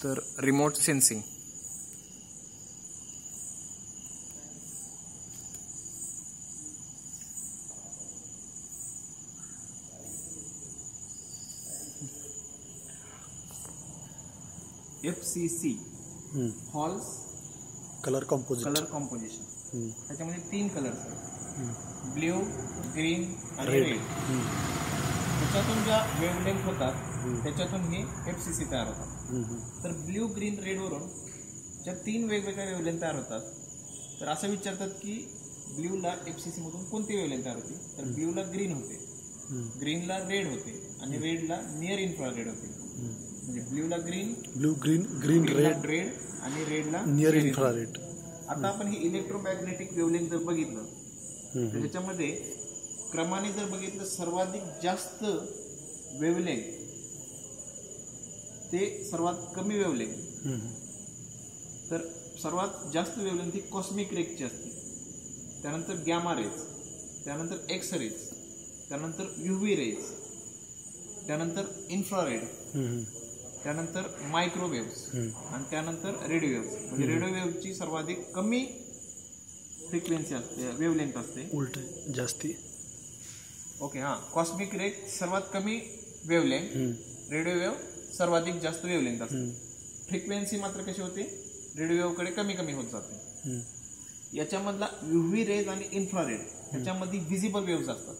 तर remote sensing. FCC halls colour composition. त्याच्यामध्ये 3 colours आहेत, ब्ल्यू, ग्रीन आणि रेड. त्याच्यातून ज्या वेवलेंथ होतात त्याच्यातून हे FCC तयार होतात. तर ब्ल्यू, ग्रीन, रेडवरून ज्या 3 वेगवेगळ्या वेवलेंथ तयार होतात, तर असं विचारतात की ब्ल्यूला FCC मधून कोणती वेवलेंथ तयार होती. तर ब्ल्यूला ग्रीन होते, ग्रीनला रेड होते आणि रेडला नियर इन्फ्रारेड होते. म्हणजे ब्ल्यूला ग्रीन, ग्रीन रेड आणि रेडला नियर इन्फ्रारेड. आता आपण हे इलेक्ट्रोमॅग्नेटिक वेवलेंथ जर बघितलं तर ह्याच्यामध्ये क्रमाने जर बघितलं, सर्वाधिक जास्त वेवलेंथ ते सर्वात कमी वेवलेंथ. तर सर्वात जास्त वेवलेंथ ही कॉस्मिक रेजची असते, त्यानंतर गॅमा रेज, त्यानंतर एक्स रेज, त्यानंतर UV रेज, त्यानंतर इन्फ्रारेड, त्यानंतर मायक्रोवेव्स आणि त्यानंतर रेडिओ वेव्स. म्हणजे रेडिओ वेव्हची सर्वाधिक कमी फ्रिक्वेन्सी असते, वेवलेंथ असते, उलट जास्ती. ओके, हां. कॉस्मिक रेज सर्वात कमी वेवलेंथ, रेडिओ वेव्ह सर्वाधिक जास्त वेवलेंथ असते. फ्रिक्वेन्सी मात्र कशी होते, रेडिओ वेव्हकडे कमी कमी होत जाते. याच्यामधला UV रेज आणि इन्फ्रारेड ह्याच्यामध्ये व्हिजिबल वेव्स असतात.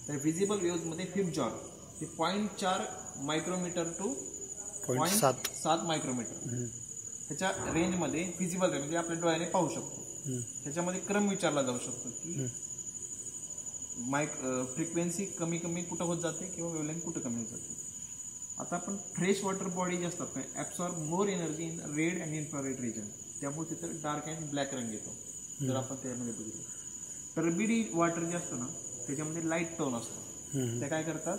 तर व्हिजिबल वेव्स मध्ये फिफ्थ जॉन ते 0.4 मायक्रोमीटर टू 0.7 मायक्रोमीटर ह्याच्या रेंजमध्ये व्हिजिबल रेंज म्हणजे आपल्या डोळ्याने पाहू शकतो. ह्याच्यामध्ये क्रम विचारला जाऊ शकतो की फ्रिक्वेन्सी कमी कमी कुठं होत जाते किंवा वेवलेंथ कुठं कमी होत जाते. आता आपण फ्रेश वॉटर बॉडी जे असतात absorb more energy in red and infrared region, त्यामुळे तिथं डार्क अँड ब्लॅक रंग येतो. जर आपण त्यामध्ये बघितलं टर्बिडी वॉटर जे असतं ना त्याच्यामध्ये लाईट टोन असतो, ते काय करतात,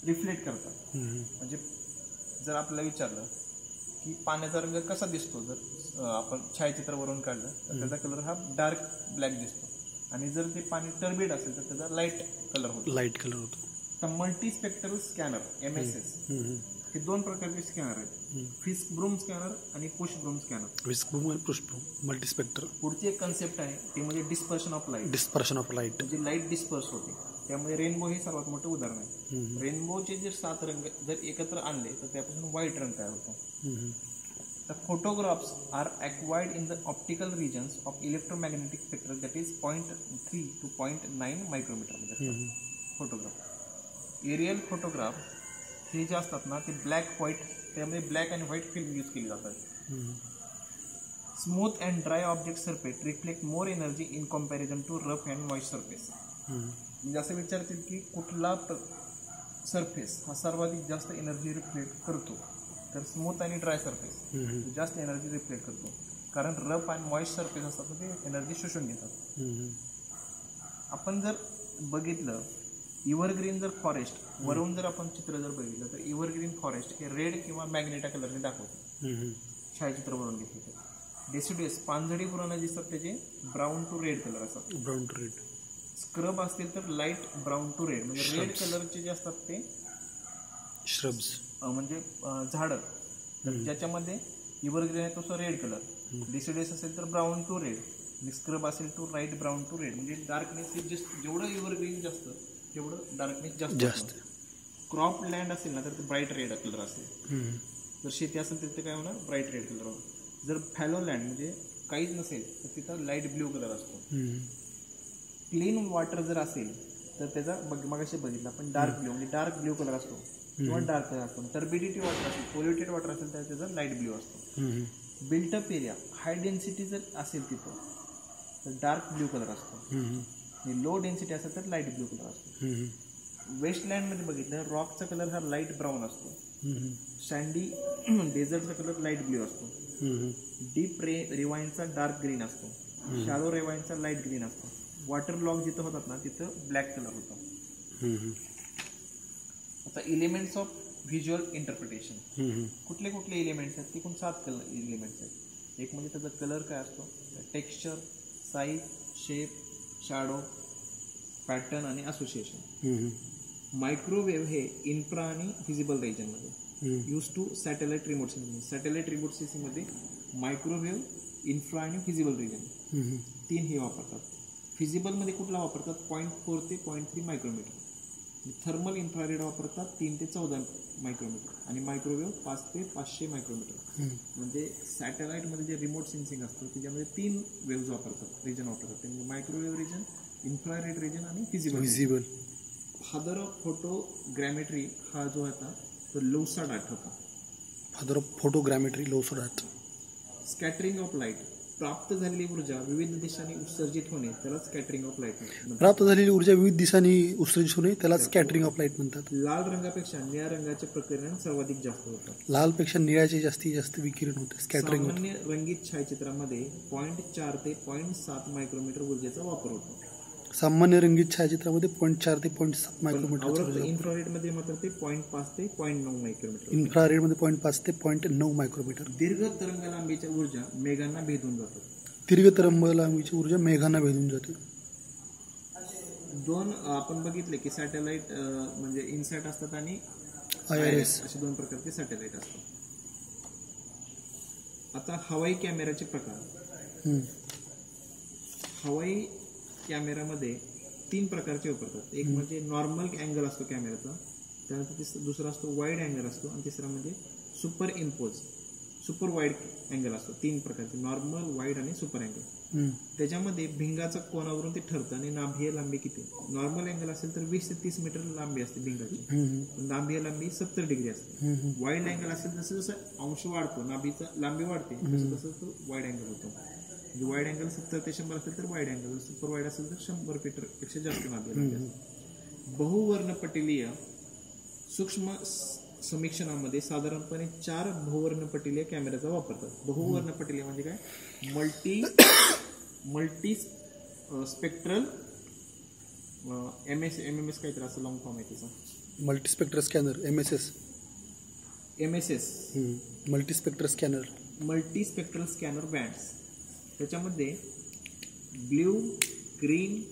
रिफ्लेक्ट करतात. म्हणजे जर आपल्याला विचारलं की पाण्याचा रंग कसा दिसतो, जर आपण छायाचित्रावरून काढलं तर त्याचा कलर हा डार्क ब्लॅक दिसतो, आणि जर ते पाणी टर्बिड असेल तर त्याचा लाईट कलर होतो. तर मल्टीस्पेक्ट्रल स्कॅनर MSS हे 2 प्रकारचे स्कॅनर आहेत, फिस्क ब्रूम स्कॅनर आणि पुश ब्रूम स्कॅनर. मल्टीस्पेक्ट्रल. पुढची एक कन्सेप्ट आहे ती म्हणजे डिस्पर्शन ऑफ लाईट. म्हणजे लाईट डिस्पर्स होते, त्यामध्ये रेनबो हे सर्वात मोठं उदाहरण आहे. रेनबोचे जर 7 रंग जर एकत्र आणले तर त्यापासून व्हाईट रंग तयार होतो. The photographs are acquired in the optical regions of electromagnetic spectrum, that is 0.3 to 0.9 micrometre. Photograph, aerial photograph हे जे असतात ना ते ब्लॅक व्हाईट, त्यामध्ये ब्लॅक आणि व्हाईट फिल्म यूज केली जातात. Smooth and dry object surface reflect more energy in comparison to rough and moist surface. म्हणजे असं विचारतील की कुठला सरफेस हा सर्वाधिक जास्त एनर्जी रिफ्लेक्ट करतो, तर स्मूथ आणि ड्राय सरफेस जास्त एनर्जी रिफ्लेक्ट करतो, कारण रफ आणि मॉइस्ट सरफेस असतात ते एनर्जी शोषून घेतात. आपण जर बघितलं इव्हरग्रीन जर फॉरेस्ट वरून जर आपण चित्र जर बघितलं तर इव्हरग्रीन फॉरेस्ट हे रेड किंवा मॅग्नेटा कलरने दाखवतो, छायाचित्रावरून घेतलं तर. डेसिड्युअस पानझडी पुराणा दिसतात त्याचे ब्राऊन टू रेड कलर असतात. स्क्रब असतील तर लाईट ब्राऊन टू रेड, म्हणजे रेड कलरचे जे असतात ते श्रब्स म्हणजे झाडं, ज्याच्यामध्ये इव्हरग्रीन आहे तो रेड कलर. डेसिड्युअस असेल तर ब्राऊन टू रेड, आणि स्क्रब असेल तो लाईट ब्राऊन टू रेड. म्हणजे डार्कनेस जेवढं इव्हरग्रीन जास्त तेवढं डार्कनेस जास्त. क्रॉप लँड असेल ना तर ते ब्राईट रेड कलर असेल, जर शेती असेल तर ते काय होणार, ब्राईट रेड कलर होणार. जर फॅलो लँड म्हणजे काहीच नसेल तर तिथं लाईट ब्ल्यू कलर असतो. क्लीन वॉटर जर असेल तर त्याचा मगाशी बघितलं आपण डार्क ब्ल्यू, म्हणजे डार्क ब्ल्यू कलर असतो किंवा डार्क कलर असतो. टर्बिडिटी वॉटर असेल, पोल्युटेड वॉटर असेल तर त्याचा लाईट ब्ल्यू असतो. बिल्टअप एरिया हाय डेन्सिटी जर असेल तिथं तर डार्क ब्ल्यू कलर असतो, आणि लो डेन्सिटी असेल तर लाईट ब्ल्यू कलर असतो. वेस्टलँडमध्ये बघितलं रॉकचा कलर हा लाईट ब्राऊन असतो, सँडी डेझर्टचा कलर लाईट ब्ल्यू असतो, डीप रिवाइनचा डार्क ग्रीन असतो, शॅलो रिवाइनचा लाईट ग्रीन असतो. वॉटर लॉक जिथं होतात ना तिथं ब्लॅक कलर होतो. आता एलिमेंट्स ऑफ व्हिज्युअल इंटरप्रिटेशन, कुठले कुठले एलिमेंट्स आहेत, एकूण 7 एलिमेंट्स आहेत. एक म्हणजे त्याचा कलर काय असतो, texture, size, shape, shadow, pattern आणि असोसिएशन. मायक्रोवेव्ह हे इन्फ्रा आणि व्हिजिबल रिजनमध्ये, use to satellite remote sensing. Satellite remote सेन्सिंगमध्ये मायक्रोवेव्ह, इन्फ्रा आणि फिजिबल रिजन 3 हे वापरतात. फिजिबलमध्ये कुठला वापरतात 0.4 ते 0.3 मायक्रोमीटर. थर्मल इन्फ्रारेड वापरतात 3 ते 14 मायक्रोमीटर आणि मायक्रोवेव्ह 5 ते 500 मायक्रोमीटर. म्हणजे सॅटेलाइटमध्ये जे रिमोट सेन्सिंग असतं त्याच्यामध्ये 3 वेव्ज वापरतात, रिजन वापरतात. म्हणजे मायक्रोवेव्ह रिजन, इन्फ्रारेड रिजन आणि फिजिबल. फादर ऑफ फोटोग्रॅमेट्री हा जो होता तो लौसा डाट होता. Father of photogrammetry Laussedat. Scattering of light, प्राप्त झालेली ऊर्जा विविध दिशांनी उत्सर्जित होणे त्याला स्कॅटरिंग ऑफ लाईट म्हणतात. प्राप्त झालेली ऊर्जा विविध दिशांनी उत्सर्जित होणे त्याला स्कॅटरिंग ऑफ लाईट म्हणतात. लाल रंगापेक्षा निळ्या रंगाचे प्रकरण सर्वाधिक जास्त होतात. लालपेक्षा निळ्याचे जास्तीत जास्त विकिरण होते, स्कॅटरिंग होते. सामान्य रंगीत छायाचित्रामध्ये 0.4 ते 0.7 मायक्रोमीटर ऊर्जेचा वापर होतो. सामान्य रंगीत छायाचित्रामध्ये 0.4 ते 0.7 मायक्रोमीटर. अवरक्त इन्फ्रारेडमध्ये मात्र ते 0.5 ते 0.9 मायक्रोमीटर. इन्फ्रारेडमध्ये 0.5 ते 0.9 मायक्रोमीटर. दीर्घ तरंग लांबीच्या ऊर्जा मेघांना भेदून जातात. दीर्घ तरंग लांबीची ऊर्जा मेघांना भेदून जाते. 2 आपण बघितले की सॅटेलाइट म्हणजे इनसॅट असतात आणि IRS असे 2 प्रकारचे सॅटेलाइट असतात. आता हवाई कॅमेऱ्याचे प्रकार. हवाई कॅमेऱ्यामध्ये 3 प्रकारचे वापरतात. एक म्हणजे नॉर्मल अँगल असतो कॅमेऱ्याचा, त्यानंतर दुसरा असतो वाईड अँगल असतो आणि तिसरा म्हणजे सुपर वाईड अँगल असतो. 3 प्रकारचे, नॉर्मल, वाईड आणि सुपर अँगल. त्याच्यामध्ये भिंगाचा कोनावरून ते ठरतं आणि नाभीय लांबी किती. नॉर्मल अँगल असेल तर 20 ते 30 मीटर लांबी असते भिंगाची, नाभीय लांबी 70 डिग्री असते. वाईड अँगल असेल जसं जसं अंश वाढतो, नाभीचा लांबी वाढते, तसं तसं तो वाईड अँगल होतो. म्हणजे वाईड अँगल 70 ते 100 असेल तर वाईड अँगल, सुपर वाईड असेल तर 100 मीटरपेक्षा जास्त नाभीय लांबी असते. बहुवर्णपटिलीय सूक्ष्म समीक्षणामध्ये साधारणपणे 4 बहुवर्णपटिलीय कॅमेऱ्याचा वापरतात. बहुवर्णपटिलीय म्हणजे काय, मल्टी स्पेक्ट्रल MMS काहीतरी असं लॉंग फॉर्म आहे त्याचा. Multispectral scanner MSS. Multispectral scanner bands. त्याच्यामध्ये ब्ल्यू, ग्रीन,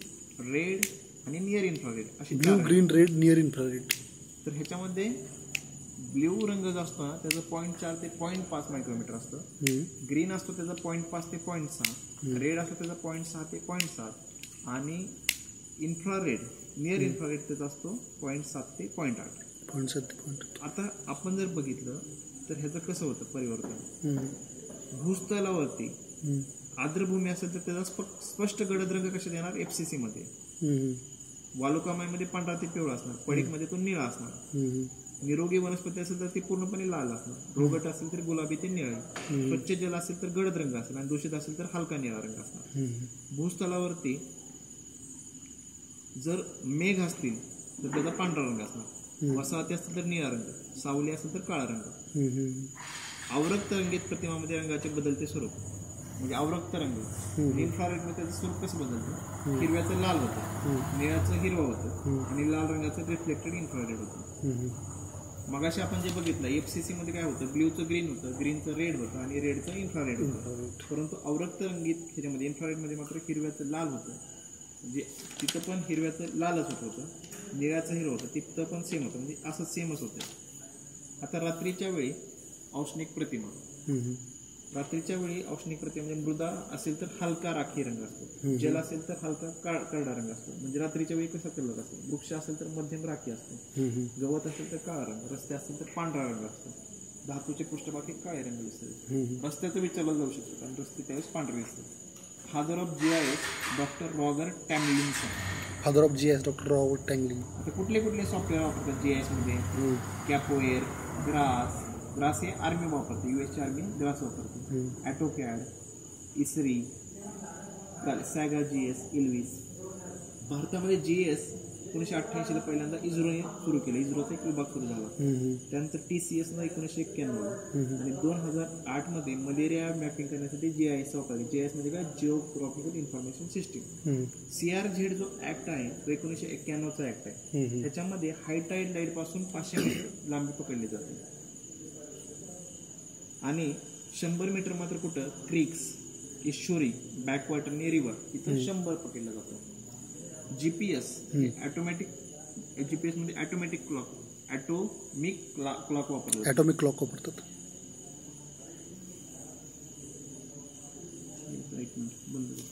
रेड आणि नियर इन्फ्रारेड अशी. Blue, green, red, near infrared. तर ह्याच्यामध्ये ब्ल्यू रंग जो असतो ना त्याचं 0.4 ते 0.5 मायक्रोमीटर असतं. ग्रीन असतो त्याचा 0.5 ते 0.6. रेड असतो त्याचा 0.6 ते 0.7 आणि इन्फ्रारेड, नियर इन्फ्रारेड त्याचा असतो 0.7 ते 0.8. आता आपण जर बघितलं तर ह्याचं कसं होतं परिवर्तन. भूस्थलावरती आर्द्रभूमी असेल तर त्याचा स्पष्ट गडद रंग कशात येणार, FCC मध्ये. वालुकामयमध्ये पांढरा ते पिवळा असणार, पडीकमध्ये तो निळा असणार. निरोगी वनस्पती असेल तर ती पूर्णपणे लाल असणार, रोगट असेल तर गुलाबी ते निळे, स्वच्छ जल असेल तर गडद रंग असेल आणि दूषित असेल तर हलका निळा रंग असणार. भूस्थलावरती जर मेघ असतील तर त्याचा पांढरा रंग असणार, वसाहती असतील तर निळा रंग, सावली असेल तर काळा रंग. अवरक्त रंगीत प्रतिमामध्ये रंगाचे बदलते स्वरूप म्हणजे अवरक्त रंग. इन्फ्रारेडमध्ये त्याचं स्वरूप कसं बदलतं, हिरव्याचं लाल होतं, निळ्याचं हिरवं होतं आणि लाल रंगाचं रिफ्लेक्टेड इन्फ्रारेड होतं. मगाशी आपण जे बघितलं FCC मध्ये काय होतं, ब्ल्यूचं ग्रीन होतं, ग्रीनचं रेड होतं आणि रेडचं इन्फ्रारेड होतं. परंतु अवरक्त रंगीत ह्याच्यामध्ये इन्फ्रारेडमध्ये मात्र हिरव्याचं लाल होतं, म्हणजे तिथं पण हिरव्याचं लालच होतं, निळ्याचं हिरवं होतं, तिथं पण सेम होतं, म्हणजे असं सेमच होतं. आता रात्रीच्या वेळी औष्णिक प्रतिमा. रात्रीच्या वेळी औष्णिक प्रतिमा म्हणजे मृदा असेल तर हलका राखी रंग असतो, जल असेल तर हलका करडा रंग असतो. म्हणजे रात्रीच्या वेळी कसा कलर असतो, वृक्ष असेल तर मध्यम राखी असतो, गवत असेल तर काळा रंग, रस्ते असेल तर पांढरा रंग असतो, धातूचे पृष्ठभाग हे काळे रंग दिसतात. रस्त्याचं विचारलं जाऊ शकतं कारण रस्ते त्यावेळेस पांढरे असतात. Father of GIS doctor Robert Tomlinson. आता कुठले कुठले सॉफ्टवेअर वापरतात GIS मध्ये, कॅपोएर, ग्रास हे आर्मी वापरते, US ची आर्मी ग्रास वापरते. AutoCAD, इसरी, सॅगा GS, इल्विस. भारतामध्ये GIS 1988 ला पहिल्यांदा इस्रोने सुरू केलं, इस्रोचा एक विभाग सुरू झाला. त्यानंतर TCS ला 1991 आणि 2008 मध्ये मलेरिया मॅपिंग करण्यासाठी GIS वापरली. GIS म्हणजे काय, जिओग्राफिकल इन्फॉर्मेशन सिस्टीम. CRZ जो ऍक्ट आहे तो 1991 चा ऍक्ट आहे. त्याच्यामध्ये हाय टाईड लाईट पासून 500 मीटर लांबी पकडली जाते आणि 100 मीटर मात्र कुठं, क्रिक्स, इशोरी, बॅकवॉटर आणि रिव्हर इथं 100 पकडलं जातं. GPS ऑटोमॅटिक, GPS मध्ये ऑटोमॅटिक क्लॉक, ॲटोमिक क्लॉक वापरला. ॲटॉमिक क्लॉक वापरतात. एक मिनिट बंद करू.